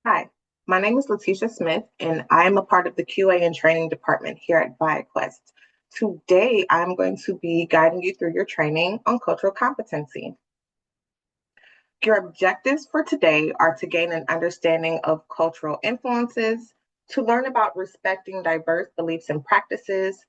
Hi, my name is Letitia Smith, and I am a part of the QA and training department here at ViaQuest. Today, I'm going to be guiding you through your training on cultural competency. Your objectives for today are to gain an understanding of cultural influences, to learn about respecting diverse beliefs and practices,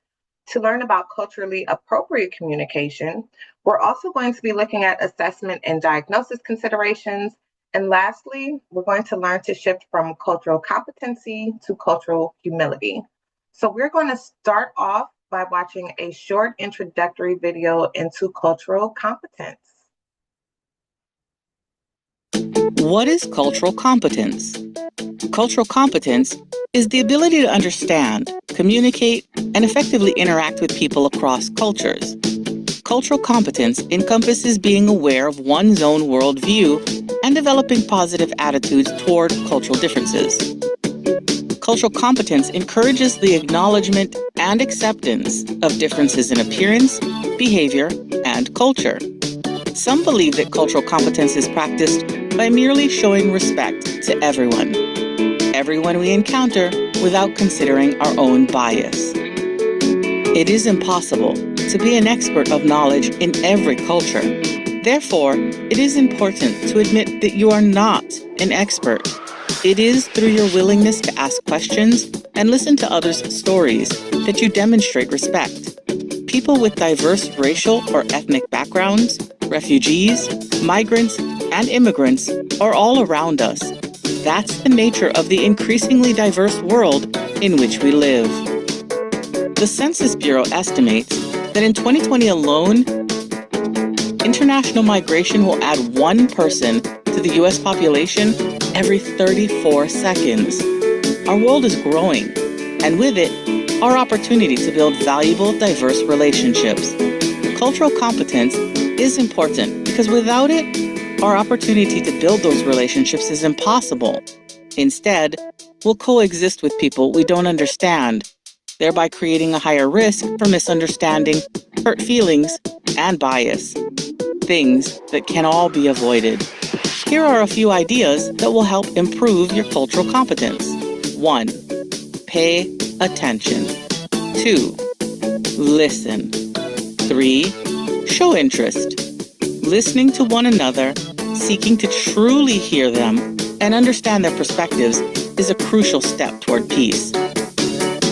to learn about culturally appropriate communication. We're also going to be looking at assessment and diagnosis considerations. And lastly, we're going to learn to shift from cultural competency to cultural humility. So we're going to start off by watching a short introductory video into cultural competence. What is cultural competence? Cultural competence is the ability to understand, communicate, and effectively interact with people across cultures. Cultural competence encompasses being aware of one's own worldview and developing positive attitudes toward cultural differences. Cultural competence encourages the acknowledgement and acceptance of differences in appearance, behavior, and culture. Some believe that cultural competence is practiced by merely showing respect to everyone we encounter without considering our own bias. It is impossible to be an expert of knowledge in every culture. Therefore, it is important to admit that you are not an expert. It is through your willingness to ask questions and listen to others' stories that you demonstrate respect. People with diverse racial or ethnic backgrounds, refugees, migrants, and immigrants are all around us. That's the nature of the increasingly diverse world in which we live. The Census Bureau estimates that in 2020 alone, international migration will add one person to the U.S. population every 34 seconds. Our world is growing, and with it, our opportunity to build valuable, diverse relationships. Cultural competence is important because without it, our opportunity to build those relationships is impossible. Instead, we'll coexist with people we don't understand, thereby creating a higher risk for misunderstanding, hurt feelings, and bias. Things that can all be avoided. Here are a few ideas that will help improve your cultural competence. 1. Pay attention. 2. Listen. 3. Show interest. Listening to one another, seeking to truly hear them and understand their perspectives is a crucial step toward peace.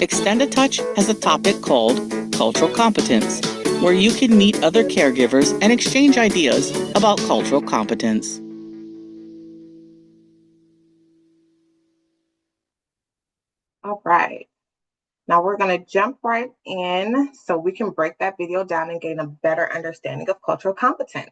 Extend a Touch has a topic called Cultural Competence, where you can meet other caregivers and exchange ideas about cultural competence. All right. Now we're going to jump right in so we can break that video down and gain a better understanding of cultural competence.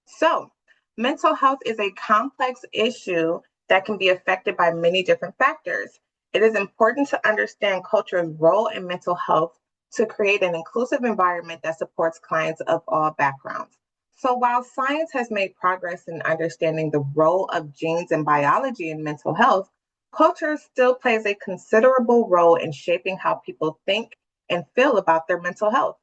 So, mental health is a complex issue that can be affected by many different factors. It is important to understand culture's role in mental health to create an inclusive environment that supports clients of all backgrounds. So, while science has made progress in understanding the role of genes and biology in mental health, culture still plays a considerable role in shaping how people think and feel about their mental health.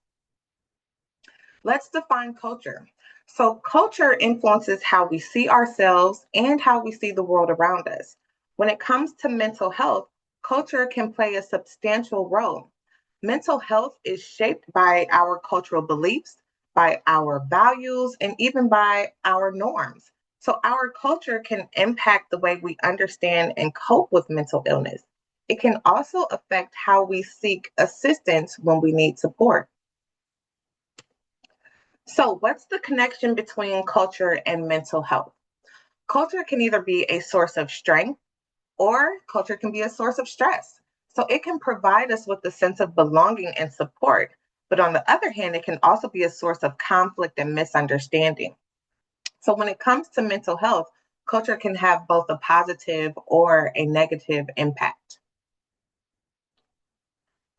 Let's define culture. So, culture influences how we see ourselves and how we see the world around us. When it comes to mental health, culture can play a substantial role. Mental health is shaped by our cultural beliefs, by our values, and even by our norms. So, our culture can impact the way we understand and cope with mental illness. It can also affect how we seek assistance when we need support. So, what's the connection between culture and mental health? Culture can either be a source of strength or culture can be a source of stress. So, it can provide us with a sense of belonging and support. But on the other hand, it can also be a source of conflict and misunderstanding. So, when it comes to mental health, culture can have both a positive or a negative impact.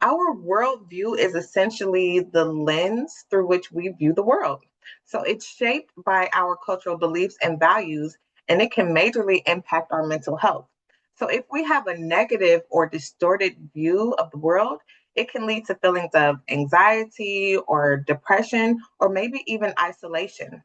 Our worldview is essentially the lens through which we view the world. So it's shaped by our cultural beliefs and values, and it can majorly impact our mental health. So if we have a negative or distorted view of the world, it can lead to feelings of anxiety or depression, or maybe even isolation.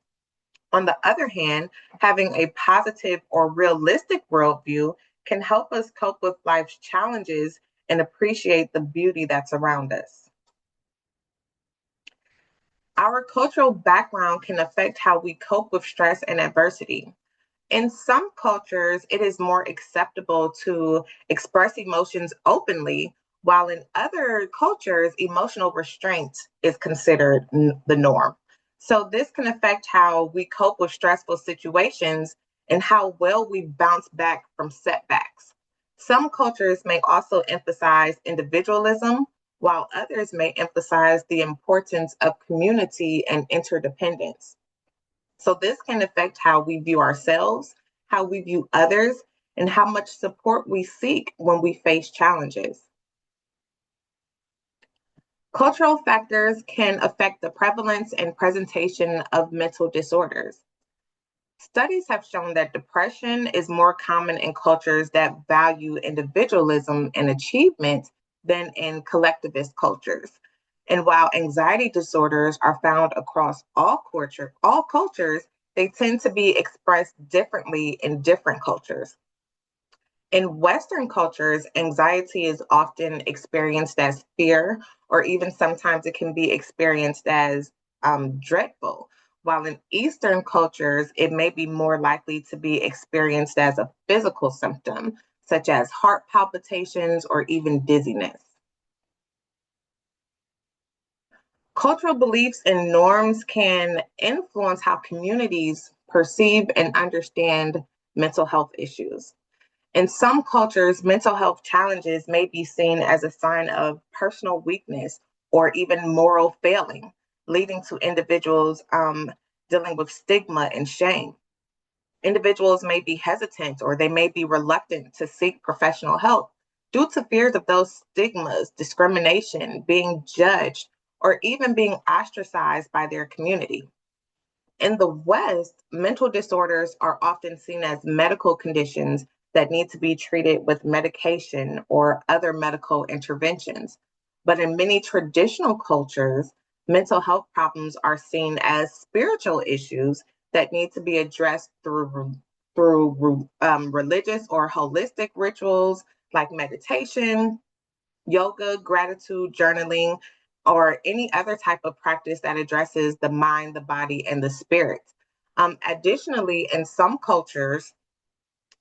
On the other hand, having a positive or realistic worldview can help us cope with life's challenges and appreciate the beauty that's around us. Our cultural background can affect how we cope with stress and adversity. In some cultures, it is more acceptable to express emotions openly, while in other cultures, emotional restraint is considered the norm. So, this can affect how we cope with stressful situations and how well we bounce back from setbacks. Some cultures may also emphasize individualism, while others may emphasize the importance of community and interdependence. So this can affect how we view ourselves, how we view others, and how much support we seek when we face challenges. Cultural factors can affect the prevalence and presentation of mental disorders. Studies have shown that depression is more common in cultures that value individualism and achievement than in collectivist cultures. And while anxiety disorders are found across all cultures, they tend to be expressed differently in different cultures. In Western cultures, anxiety is often experienced as fear, or even sometimes it can be experienced as dreadful. While in Eastern cultures, it may be more likely to be experienced as a physical symptom, such as heart palpitations or even dizziness. Cultural beliefs and norms can influence how communities perceive and understand mental health issues. In some cultures, mental health challenges may be seen as a sign of personal weakness or even moral failing, leading to individuals dealing with stigma and shame. Individuals may be hesitant or they may be reluctant to seek professional help due to fears of those stigmas, discrimination, being judged, or even being ostracized by their community. In the West, mental disorders are often seen as medical conditions that need to be treated with medication or other medical interventions. But in many traditional cultures, mental health problems are seen as spiritual issues that need to be addressed through religious or holistic rituals like meditation, yoga, gratitude, journaling, or any other type of practice that addresses the mind, the body, and the spirit. Additionally, in some cultures,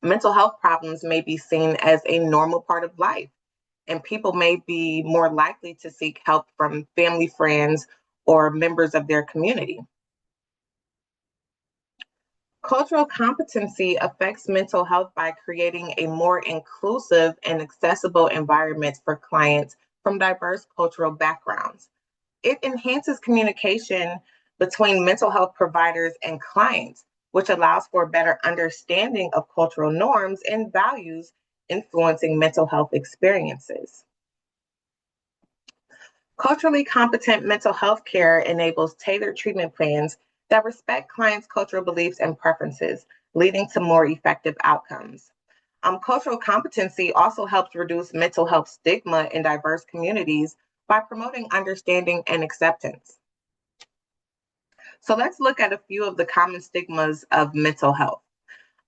mental health problems may be seen as a normal part of life, and people may be more likely to seek help from family, friends, or members of their community. Cultural competency affects mental health by creating a more inclusive and accessible environment for clients from diverse cultural backgrounds. It enhances communication between mental health providers and clients, which allows for a better understanding of cultural norms and values influencing mental health experiences. Culturally competent mental health care enables tailored treatment plans that respect clients' cultural beliefs and preferences, leading to more effective outcomes. Cultural competency also helps reduce mental health stigma in diverse communities by promoting understanding and acceptance. So let's look at a few of the common stigmas of mental health.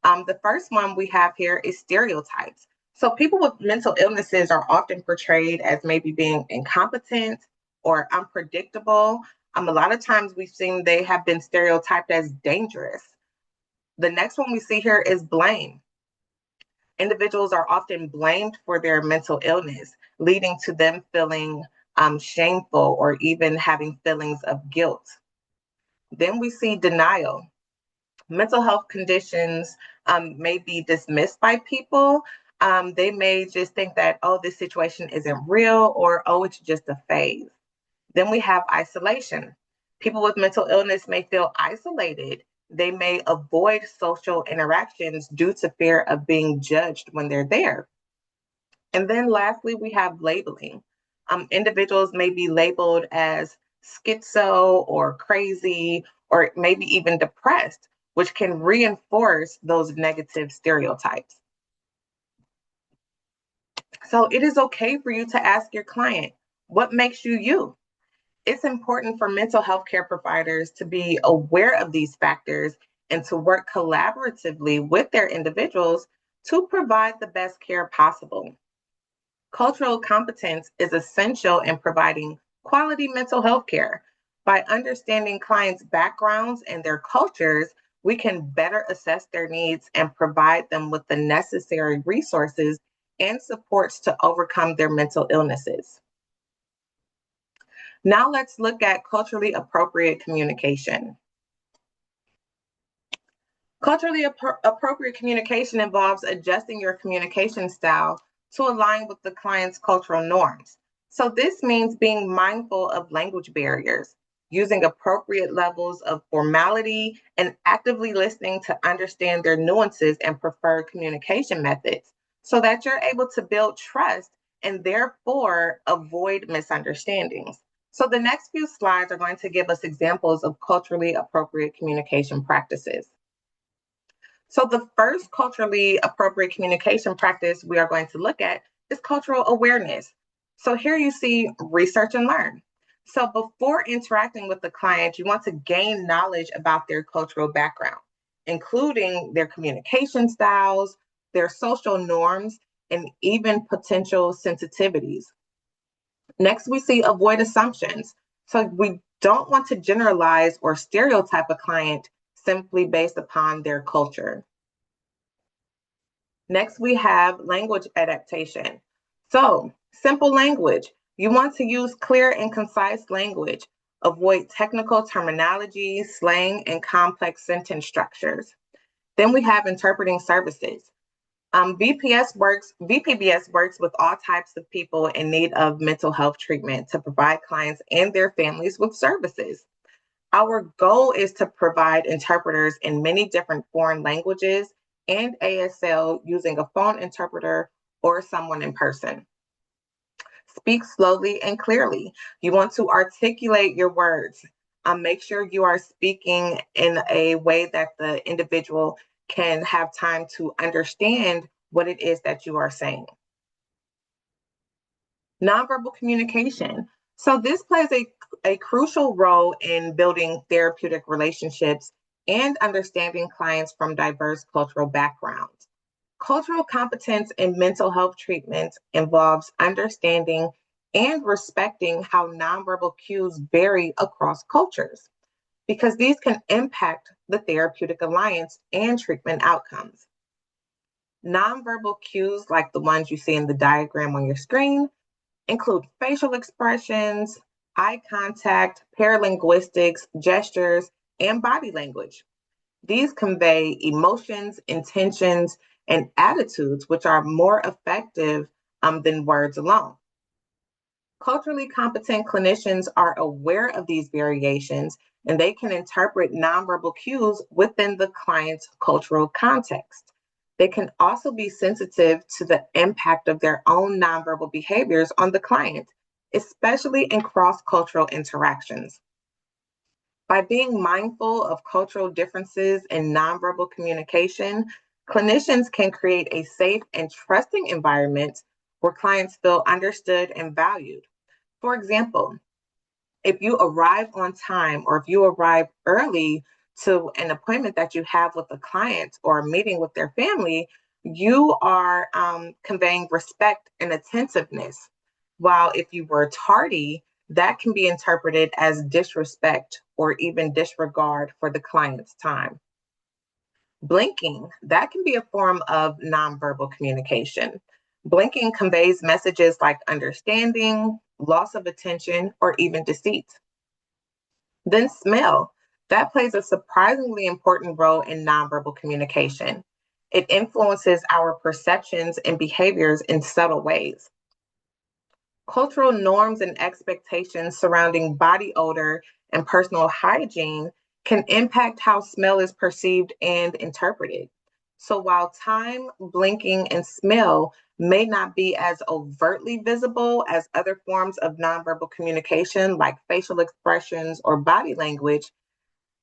The first one we have here is stereotypes. So people with mental illnesses are often portrayed as maybe being incompetent or unpredictable. A lot of times we've seen they have been stereotyped as dangerous. The next one we see here is blame. Individuals are often blamed for their mental illness, leading to them feeling shameful or even having feelings of guilt. Then we see denial. Mental health conditions may be dismissed by people. They may just think that, oh, this situation isn't real, or oh, it's just a phase. Then we have isolation. People with mental illness may feel isolated. They may avoid social interactions due to fear of being judged when they're there. And then lastly, we have labeling. Individuals may be labeled as schizo or crazy or maybe even depressed, which can reinforce those negative stereotypes. So it is okay for you to ask your client, what makes you you? It's important for mental health care providers to be aware of these factors and to work collaboratively with their individuals to provide the best care possible. Cultural competence is essential in providing quality mental health care. By understanding clients' backgrounds and their cultures, we can better assess their needs and provide them with the necessary resources and supports to overcome their mental illnesses. Now let's look at culturally appropriate communication. Appropriate communication involves adjusting your communication style to align with the client's cultural norms. So, this means being mindful of language barriers, using appropriate levels of formality, and actively listening to understand their nuances and preferred communication methods so that you're able to build trust and therefore avoid misunderstandings. So, the next few slides are going to give us examples of culturally appropriate communication practices. So, the first culturally appropriate communication practice we are going to look at is cultural awareness. So, here you see research and learn. So, before interacting with the client, you want to gain knowledge about their cultural background, including their communication styles, their social norms, and even potential sensitivities. Next, we see avoid assumptions. So, we don't want to generalize or stereotype a client simply based upon their culture. Next, we have language adaptation. So, simple language. You want to use clear and concise language. Avoid technical terminology, slang, and complex sentence structures. Then we have interpreting services. VPBS works with all types of people in need of mental health treatment to provide clients and their families with services. Our goal is to provide interpreters in many different foreign languages and ASL using a phone interpreter or someone in person. Speak slowly and clearly. You want to articulate your words. Make sure you are speaking in a way that the individual can have time to understand what it is that you are saying. Nonverbal communication. So, this plays a crucial role in building therapeutic relationships and understanding clients from diverse cultural backgrounds. Cultural competence in mental health treatment involves understanding and respecting how nonverbal cues vary across cultures, because these can impact the therapeutic alliance and treatment outcomes. Nonverbal cues, like the ones you see in the diagram on your screen, include facial expressions, eye contact, paralinguistics, gestures, and body language. These convey emotions, intentions, and attitudes, which are more effective than words alone. Culturally competent clinicians are aware of these variations and they can interpret nonverbal cues within the client's cultural context. They can also be sensitive to the impact of their own nonverbal behaviors on the client, especially in cross cultural interactions. By being mindful of cultural differences in nonverbal communication, clinicians can create a safe and trusting environment where clients feel understood and valued. For example, if you arrive on time or if you arrive early to an appointment that you have with a client or a meeting with their family, you are conveying respect and attentiveness. While if you were tardy, that can be interpreted as disrespect or even disregard for the client's time. Blinking, that can be a form of nonverbal communication. Blinking conveys messages like understanding, loss of attention, or even deceit. Then smell, that plays a surprisingly important role in nonverbal communication. It influences our perceptions and behaviors in subtle ways. Cultural norms and expectations surrounding body odor and personal hygiene can impact how smell is perceived and interpreted. So while time, blinking, and smell may not be as overtly visible as other forms of nonverbal communication like facial expressions or body language,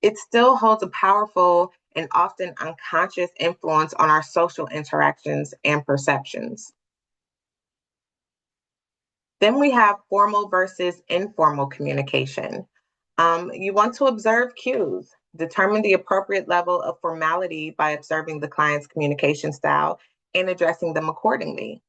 it still holds a powerful and often unconscious influence on our social interactions and perceptions. Then we have formal versus informal communication. You want to observe cues, determine the appropriate level of formality by observing the client's communication style, and addressing them accordingly.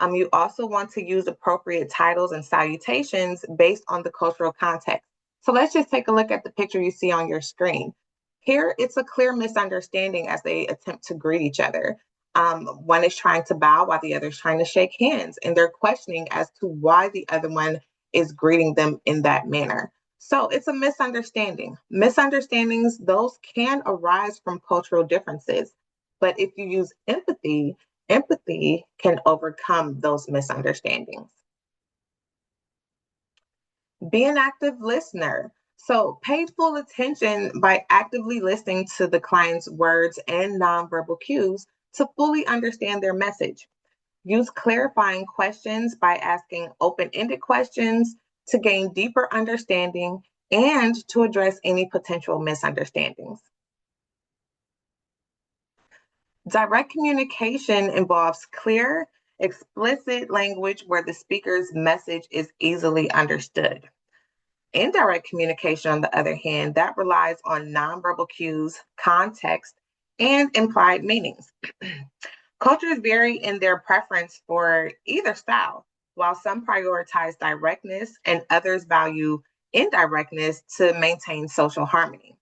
You also want to use appropriate titles and salutations based on the cultural context. So let's just take a look at the picture you see on your screen. Here, it's a clear misunderstanding as they attempt to greet each other. One is trying to bow while the other is trying to shake hands, and they're questioning as to why the other one is greeting them in that manner. So it's a misunderstanding. Misunderstandings, those can arise from cultural differences. But if you use empathy, empathy can overcome those misunderstandings. Be an active listener. So pay full attention by actively listening to the client's words and nonverbal cues to fully understand their message. Use clarifying questions by asking open ended questions to gain deeper understanding and to address any potential misunderstandings. Direct communication involves clear, explicit language where the speaker's message is easily understood. Indirect communication, on the other hand, that relies on nonverbal cues, context, and implied meanings. Cultures vary in their preference for either style, while some prioritize directness and others value indirectness to maintain social harmony.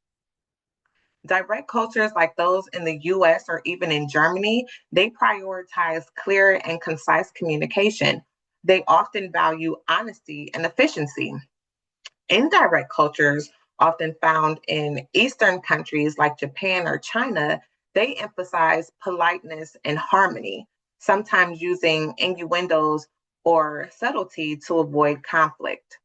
Direct cultures like those in the US or even in Germany, they prioritize clear and concise communication. They often value honesty and efficiency. Indirect cultures, often found in Eastern countries like Japan or China, they emphasize politeness and harmony, sometimes using innuendos or subtlety to avoid conflict.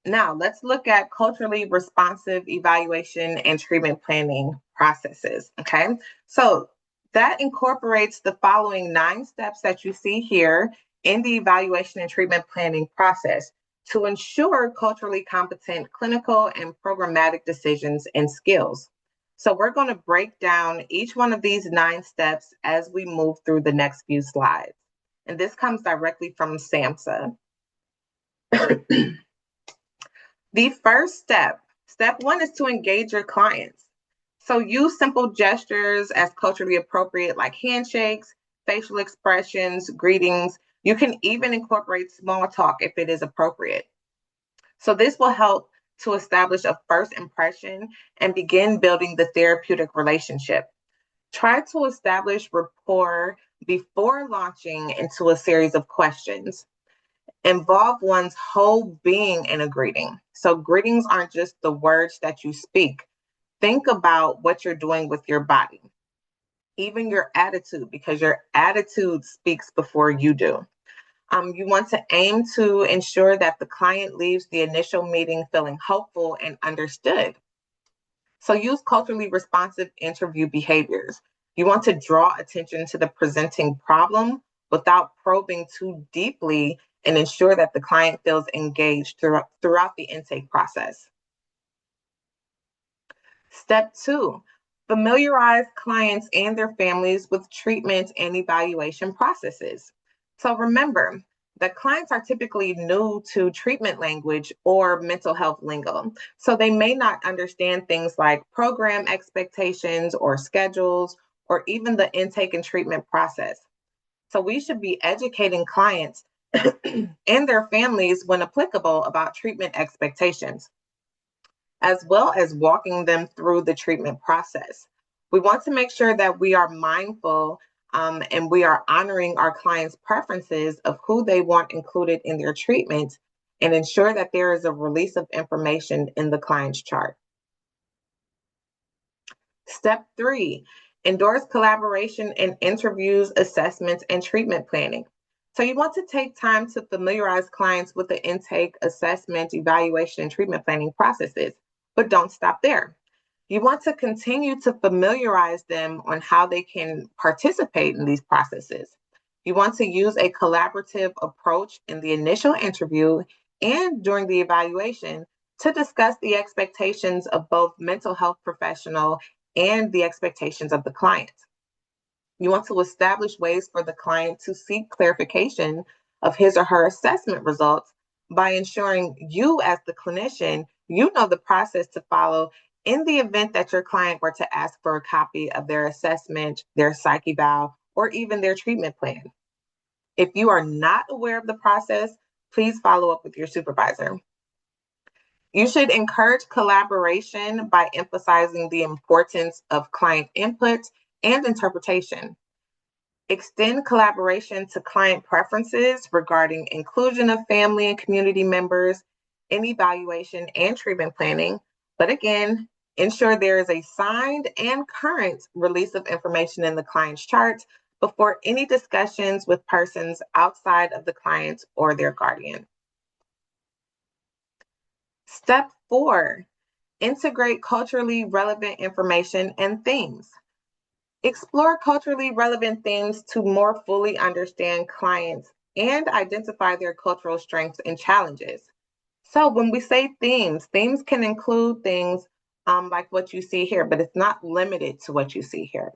Now, let's look at culturally responsive evaluation and treatment planning processes. Okay, so that incorporates the following 9 steps that you see here in the evaluation and treatment planning process to ensure culturally competent clinical and programmatic decisions and skills. So, we're going to break down each one of these 9 steps as we move through the next few slides. And this comes directly from SAMHSA. The first step, step one, is to engage your clients. So use simple gestures as culturally appropriate, like handshakes, facial expressions, greetings. You can even incorporate small talk if it is appropriate. So this will help to establish a first impression and begin building the therapeutic relationship. Try to establish rapport before launching into a series of questions. Involve one's whole being in a greeting. So, greetings aren't just the words that you speak. Think about what you're doing with your body, even your attitude, because your attitude speaks before you do. You want to aim to ensure that the client leaves the initial meeting feeling hopeful and understood. So, use culturally responsive interview behaviors. You want to draw attention to the presenting problem without probing too deeply and ensure that the client feels engaged throughout the intake process. Step two, familiarize clients and their families with treatment and evaluation processes. So remember that clients are typically new to treatment language or mental health lingo. So they may not understand things like program expectations or schedules or even the intake and treatment process. So we should be educating clients and their families, when applicable, about treatment expectations, as well as walking them through the treatment process. We want to make sure that we are mindful and we are honoring our clients' preferences of who they want included in their treatment and ensure that there is a release of information in the client's chart. Step three, endorse collaboration in interviews, assessments, and treatment planning. So you want to take time to familiarize clients with the intake, assessment, evaluation, and treatment planning processes, but don't stop there. You want to continue to familiarize them on how they can participate in these processes. You want to use a collaborative approach in the initial interview and during the evaluation to discuss the expectations of both mental health professional and the expectations of the client. You want to establish ways for the client to seek clarification of his or her assessment results by ensuring you, as the clinician, you know the process to follow in the event that your client were to ask for a copy of their assessment, their psych eval, or even their treatment plan. If you are not aware of the process, please follow up with your supervisor. You should encourage collaboration by emphasizing the importance of client input and interpretation. Extend collaboration to client preferences regarding inclusion of family and community members in evaluation and treatment planning. But again, ensure there is a signed and current release of information in the client's chart before any discussions with persons outside of the client or their guardian. Step 4, integrate culturally relevant information and themes. Explore culturally relevant themes to more fully understand clients and identify their cultural strengths and challenges. So, when we say themes can include things like what you see here, but it's not limited to what you see here.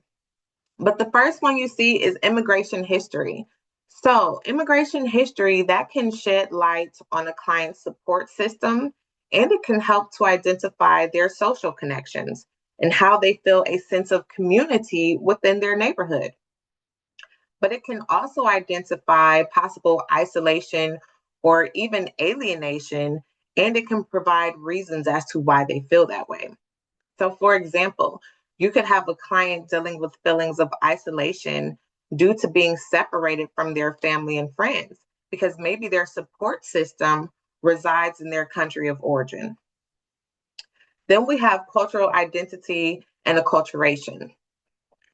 But the first one you see is immigration history. So, immigration history that can shed light on a client's support system, and it can help to identify their social connections and how they feel a sense of community within their neighborhood. But it can also identify possible isolation or even alienation, and it can provide reasons as to why they feel that way. So, for example, you could have a client dealing with feelings of isolation due to being separated from their family and friends because maybe their support system resides in their country of origin. Then we have cultural identity and acculturation.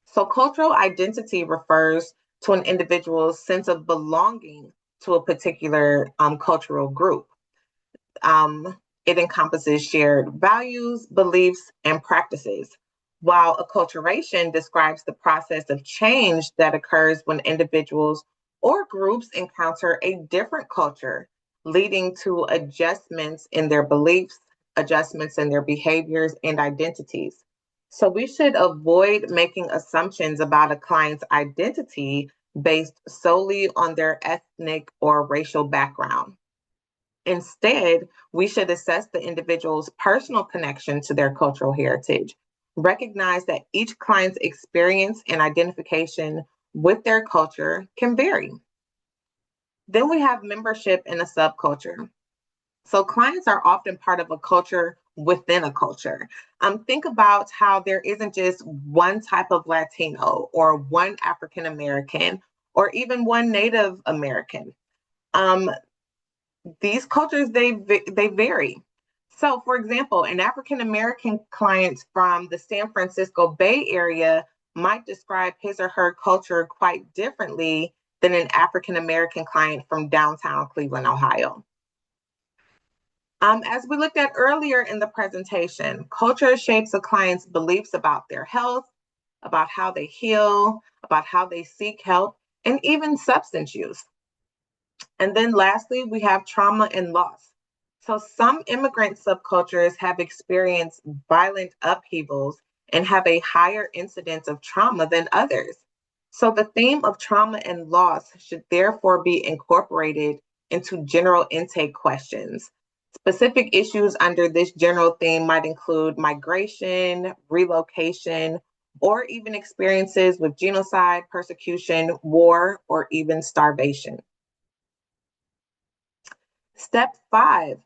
So, cultural identity refers to an individual's sense of belonging to a particular cultural group. Um, it encompasses shared values, beliefs, and practices, while acculturation describes the process of change that occurs when individuals or groups encounter a different culture, leading to adjustments in their beliefs, adjustments in their behaviors, and identities. So we should avoid making assumptions about a client's identity based solely on their ethnic or racial background. Instead, we should assess the individual's personal connection to their cultural heritage. Recognize that each client's experience and identification with their culture can vary. Then we have membership in a subculture. So, clients are often part of a culture within a culture. Think about how there isn't just one type of Latino or one African American or even one Native American. Um, these cultures they vary. So, for example, an African American client from the San Francisco Bay Area might describe his or her culture quite differently than an African American client from downtown Cleveland, Ohio. As we looked at earlier in the presentation, culture shapes a client's beliefs about their health, about how they heal, about how they seek help, and even substance use. And then lastly, we have trauma and loss. So some immigrant subcultures have experienced violent upheavals and have a higher incidence of trauma than others. So the theme of trauma and loss should therefore be incorporated into general intake questions. Specific issues under this general theme might include migration, relocation, or even experiences with genocide, persecution, war, or even starvation. Step 5,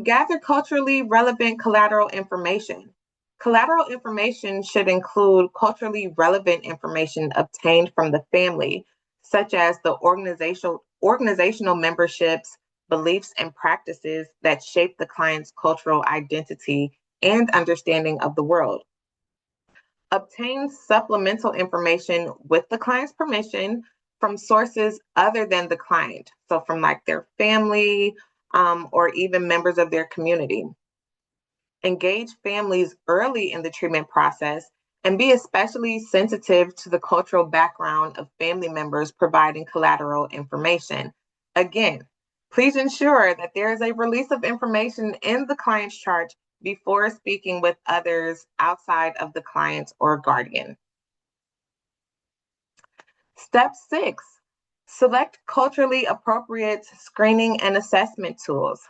gather culturally relevant collateral information. Collateral information should include culturally relevant information obtained from the family, such as the organizational memberships, beliefs, and practices that shape the client's cultural identity and understanding of the world. Obtain supplemental information with the client's permission from sources other than the client. So, from like their family or even members of their community. Engage families early in the treatment process and be especially sensitive to the cultural background of family members providing collateral information. Again, please ensure that there is a release of information in the client's chart before speaking with others outside of the client or guardian. Step 6, select culturally appropriate screening and assessment tools.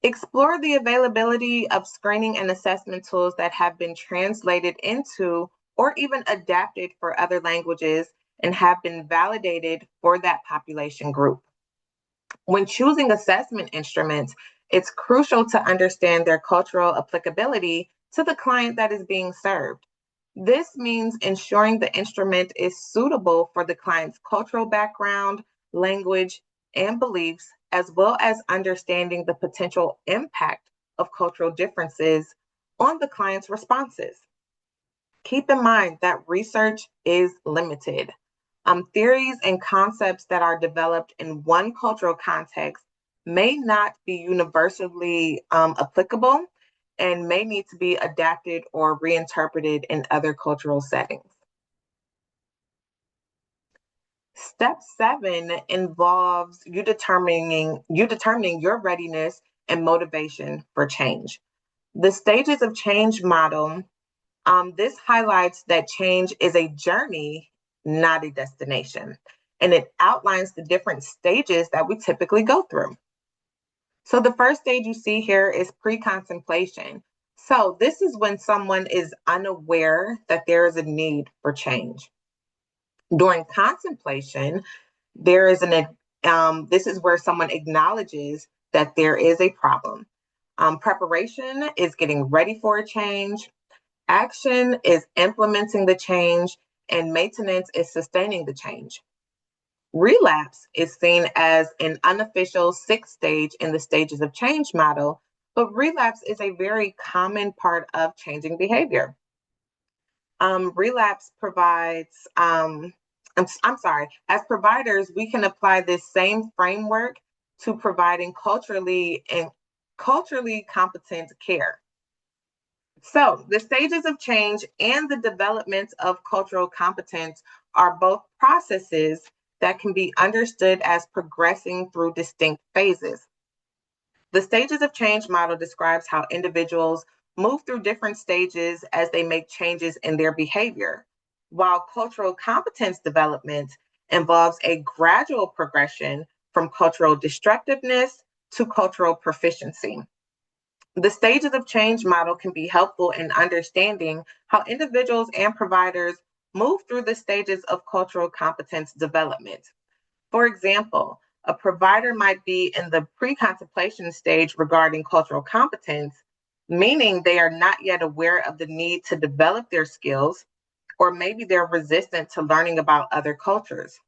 Explore the availability of screening and assessment tools that have been translated into or even adapted for other languages and have been validated for that population group. When choosing assessment instruments, it's crucial to understand their cultural applicability to the client that is being served. This means ensuring the instrument is suitable for the client's cultural background, language, and beliefs, as well as understanding the potential impact of cultural differences on the client's responses. Keep in mind that research is limited. Theories and concepts that are developed in one cultural context may not be universally applicable and may need to be adapted or reinterpreted in other cultural settings. Step 7 involves you determining your readiness and motivation for change. The stages of change model. This highlights that change is a journey, not a destination, and it outlines the different stages that we typically go through. So, the first stage you see here is pre contemplation. So, this is when someone is unaware that there is a need for change. During contemplation, there is this is where someone acknowledges that there is a problem. Preparation is getting ready for a change. Action is implementing the change, and maintenance is sustaining the change. Relapse is seen as an unofficial sixth stage in the stages of change model, but relapse is a very common part of changing behavior. Relapse provides, I'm sorry, as providers, we can apply this same framework to providing culturally competent care. So, the stages of change and the development of cultural competence are both processes that can be understood as progressing through distinct phases. The stages of change model describes how individuals move through different stages as they make changes in their behavior, while cultural competence development involves a gradual progression from cultural destructiveness to cultural proficiency. The stages of change model can be helpful in understanding how individuals and providers move through the stages of cultural competence development. For example, a provider might be in the pre contemplation stage regarding cultural competence, meaning they are not yet aware of the need to develop their skills, or maybe they're resistant to learning about other cultures.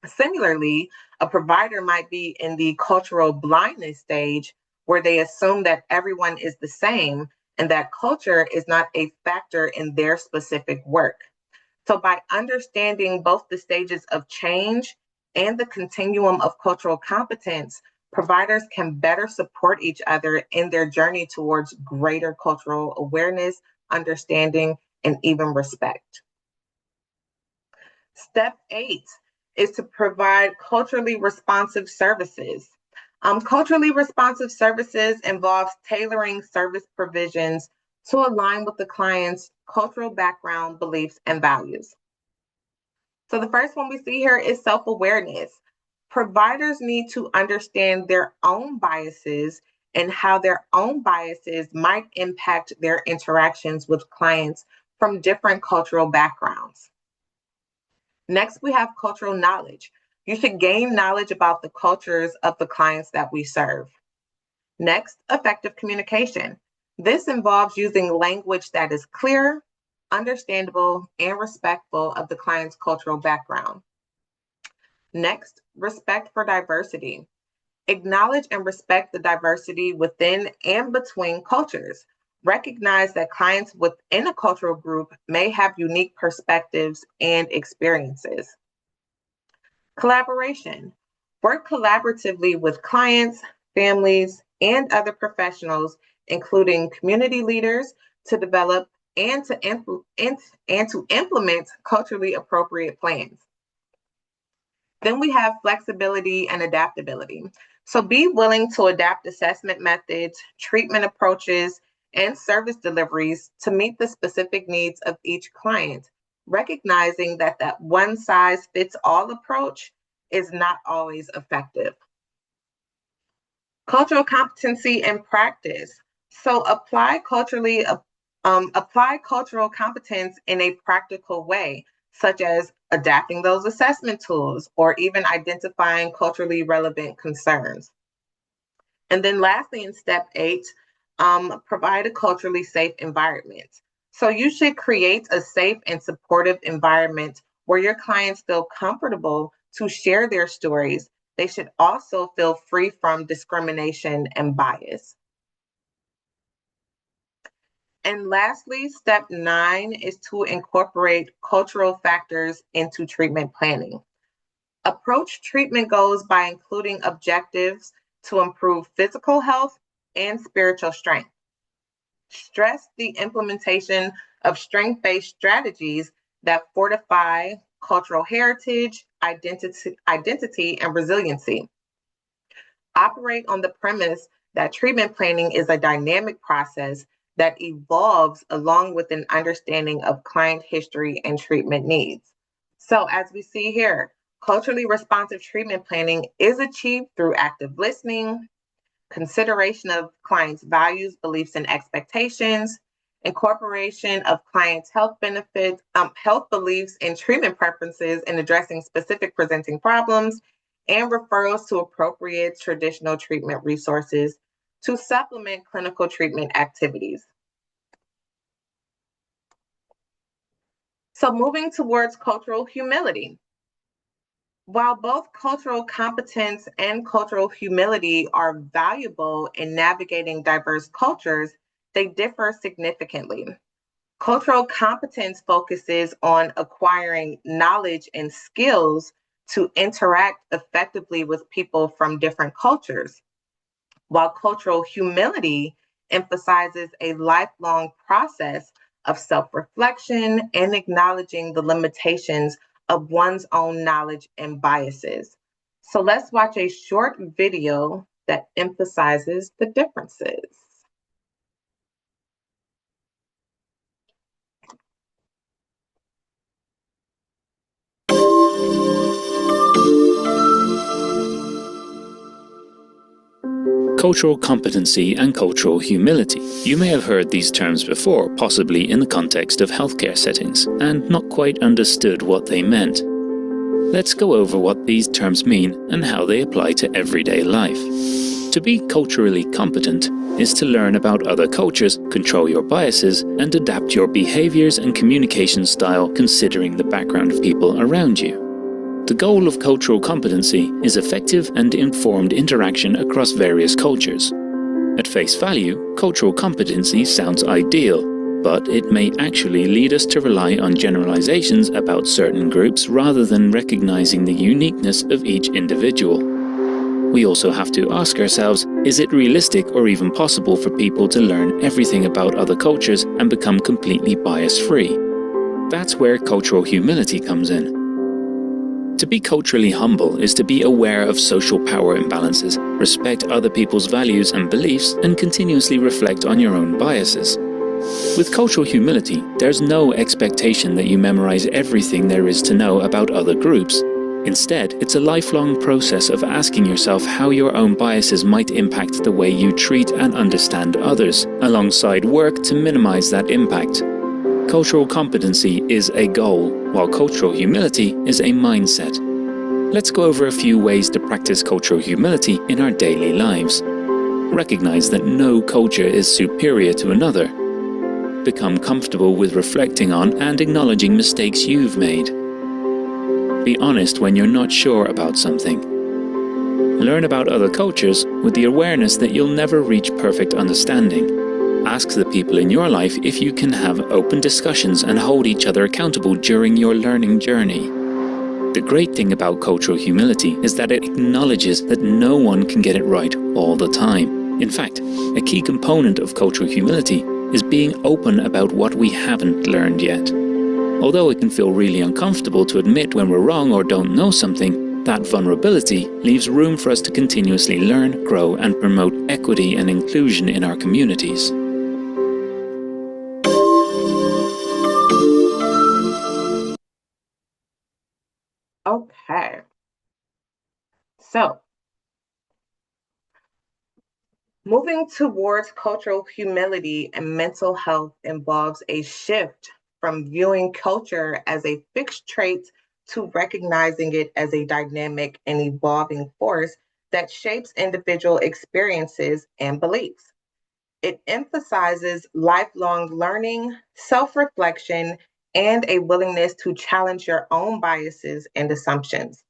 Similarly, a provider might be in the cultural blindness stage where they assume that everyone is the same and that culture is not a factor in their specific work. So, by understanding both the stages of change and the continuum of cultural competence, providers can better support each other in their journey towards greater cultural awareness, understanding, and even respect. Step 8 is to provide culturally responsive services. Culturally responsive services involves tailoring service provisions to align with the client's cultural background, beliefs, and values. So the first one we see here is self-awareness. Providers need to understand their own biases and how their own biases might impact their interactions with clients from different cultural backgrounds. Next, we have cultural knowledge. You should gain knowledge about the cultures of the clients that we serve. Next, effective communication. This involves using language that is clear, understandable, and respectful of the client's cultural background. Next, respect for diversity. Acknowledge and respect the diversity within and between cultures. Recognize that clients within a cultural group may have unique perspectives and experiences. Collaboration. Work collaboratively with clients, families, and other professionals, including community leaders, to develop and to implement culturally appropriate plans. Then we have flexibility and adaptability. So be willing to adapt assessment methods, treatment approaches, and service deliveries to meet the specific needs of each client, recognizing that that one size fits all approach is not always effective. Cultural competency and practice. So apply cultural competence in a practical way, such as adapting those assessment tools or even identifying culturally relevant concerns. And then lastly, in step 8, provide a culturally safe environment. So you should create a safe and supportive environment where your clients feel comfortable to share their stories. They should also feel free from discrimination and bias. And lastly, step 9 is to incorporate cultural factors into treatment planning. Approach treatment goals by including objectives to improve physical health and spiritual strength. Stress the implementation of strength-based strategies that fortify cultural heritage, identity, and resiliency. Operate on the premise that treatment planning is a dynamic process that evolves along with an understanding of client history and treatment needs. So, as we see here, culturally responsive treatment planning is achieved through active listening, consideration of clients' values, beliefs, and expectations, incorporation of clients' health benefits, health beliefs, and treatment preferences in addressing specific presenting problems, and referrals to appropriate traditional treatment resources to supplement clinical treatment activities. So, moving towards cultural humility. While both cultural competence and cultural humility are valuable in navigating diverse cultures, they differ significantly. Cultural competence focuses on acquiring knowledge and skills to interact effectively with people from different cultures, while cultural humility emphasizes a lifelong process of self reflection and acknowledging the limitations of one's own knowledge and biases. So let's watch a short video that emphasizes the differences. Cultural competency and cultural humility. You may have heard these terms before, possibly in the context of healthcare settings, and not quite understood what they meant. Let's go over what these terms mean and how they apply to everyday life. To be culturally competent is to learn about other cultures, control your biases, and adapt your behaviors and communication style considering the background of people around you. The goal of cultural competency is effective and informed interaction across various cultures. At face value, cultural competency sounds ideal, but it may actually lead us to rely on generalizations about certain groups rather than recognizing the uniqueness of each individual. We also have to ask ourselves, is it realistic or even possible for people to learn everything about other cultures and become completely bias-free? That's where cultural humility comes in. To be culturally humble is to be aware of social power imbalances, respect other people's values and beliefs, and continuously reflect on your own biases. With cultural humility, there's no expectation that you memorize everything there is to know about other groups. Instead, it's a lifelong process of asking yourself how your own biases might impact the way you treat and understand others, alongside work to minimize that impact. Cultural competency is a goal, while cultural humility is a mindset. Let's go over a few ways to practice cultural humility in our daily lives. Recognize that no culture is superior to another. Become comfortable with reflecting on and acknowledging mistakes you've made. Be honest when you're not sure about something. Learn about other cultures with the awareness that you'll never reach perfect understanding. Ask the people in your life if you can have open discussions and hold each other accountable during your learning journey. The great thing about cultural humility is that it acknowledges that no one can get it right all the time. In fact, a key component of cultural humility is being open about what we haven't learned yet. Although it can feel really uncomfortable to admit when we're wrong or don't know something, that vulnerability leaves room for us to continuously learn, grow, and promote equity and inclusion in our communities. Okay. So, Moving towards cultural humility and mental health involves a shift from viewing culture as a fixed trait to recognizing it as a dynamic and evolving force that shapes individual experiences and beliefs. It emphasizes lifelong learning, self reflection, and a willingness to challenge your own biases and assumptions.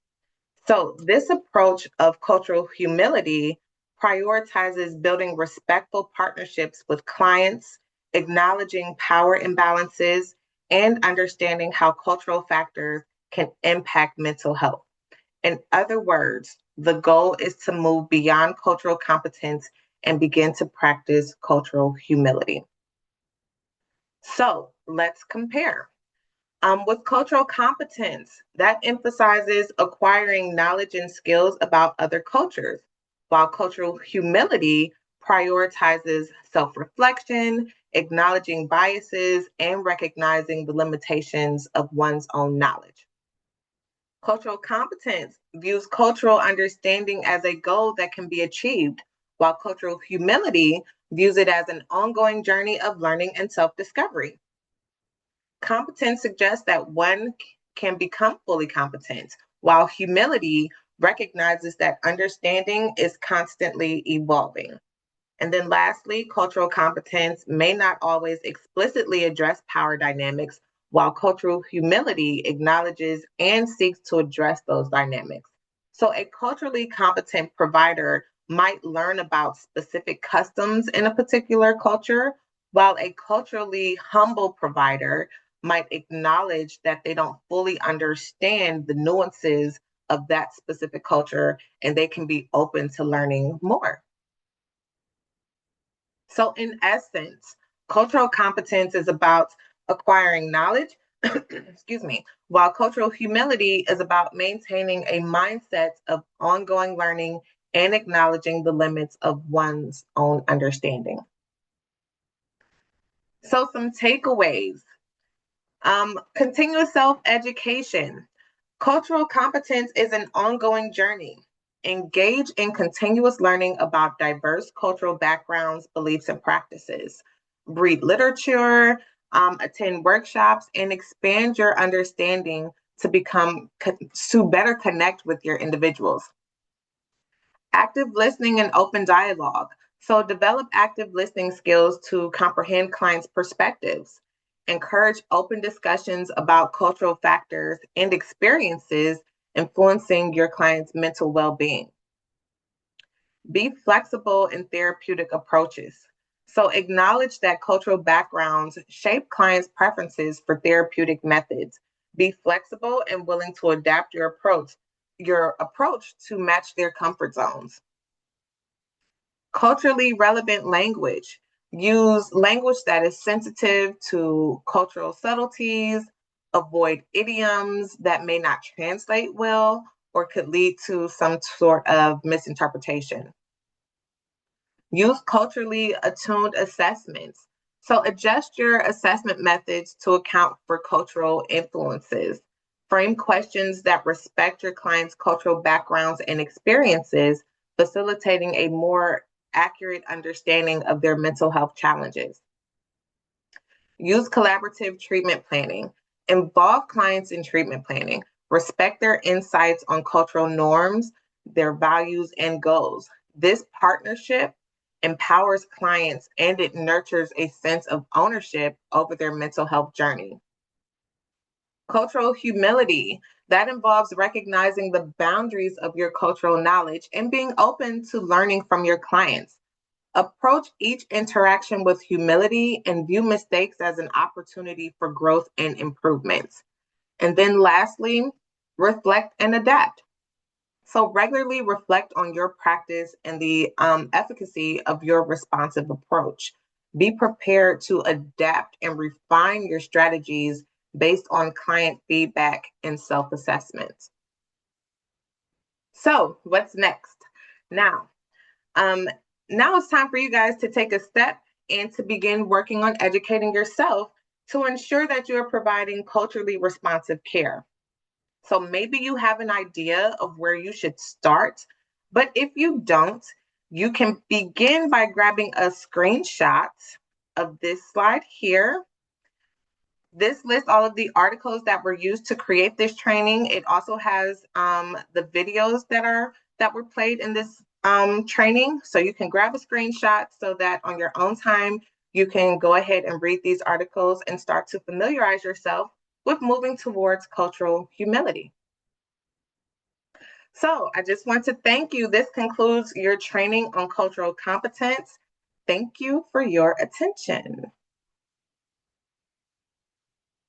So, this approach of cultural humility prioritizes building respectful partnerships with clients, acknowledging power imbalances, and understanding how cultural factors can impact mental health. In other words, the goal is to move beyond cultural competence and begin to practice cultural humility. So, let's compare. With cultural competence, that emphasizes acquiring knowledge and skills about other cultures, while cultural humility prioritizes self reflection, acknowledging biases, and recognizing the limitations of one's own knowledge. Cultural competence views cultural understanding as a goal that can be achieved, while cultural humility views it as an ongoing journey of learning and self discovery. Competence suggests that one can become fully competent, while humility recognizes that understanding is constantly evolving. And then lastly, cultural competence may not always explicitly address power dynamics, while cultural humility acknowledges and seeks to address those dynamics. So a culturally competent provider might learn about specific customs in a particular culture, while a culturally humble provider might acknowledge that they don't fully understand the nuances of that specific culture and they can be open to learning more. So, in essence, cultural competence is about acquiring knowledge, excuse me, while cultural humility is about maintaining a mindset of ongoing learning and acknowledging the limits of one's own understanding. So, some takeaways. Continuous self education. Cultural competence is an ongoing journey. Engage in continuous learning about diverse cultural backgrounds, beliefs, and practices. Read literature, attend workshops, and expand your understanding to better connect with your individuals. Active listening and open dialogue. So develop active listening skills to comprehend clients' perspectives. Encourage open discussions about cultural factors and experiences influencing your client's mental well being. Be flexible in therapeutic approaches. So acknowledge that cultural backgrounds shape clients' preferences for therapeutic methods. Be flexible and willing to adapt your approach to match their comfort zones. Culturally relevant language. Use language that is sensitive to cultural subtleties, avoid idioms that may not translate well or could lead to some sort of misinterpretation. Use culturally attuned assessments. So adjust your assessment methods to account for cultural influences. Frame questions that respect your client's cultural backgrounds and experiences, facilitating a more accurate understanding of their mental health challenges. Use collaborative treatment planning. Involve clients in treatment planning. Respect their insights on cultural norms, their values, and goals. This partnership empowers clients and it nurtures a sense of ownership over their mental health journey. Cultural humility. That involves recognizing the boundaries of your cultural knowledge and being open to learning from your clients. Approach each interaction with humility and view mistakes as an opportunity for growth and improvements. And then lastly, reflect and adapt. So regularly reflect on your practice and the efficacy of your responsive approach. Be prepared to adapt and refine your strategies based on client feedback and self assessment. So, what's next? Now, um, now it's time for you guys to take a step and to begin working on educating yourself to ensure that you are providing culturally responsive care. So maybe you have an idea of where you should start, but if you don't, You can begin by grabbing a screenshot of this slide here. This lists all of the articles that were used to create this training. It also has the videos that were played in this training. So you can grab a screenshot so that on your own time, you can go ahead and read these articles and start to familiarize yourself with moving towards cultural humility. So I just want to thank you. This concludes your training on cultural competence. Thank you for your attention.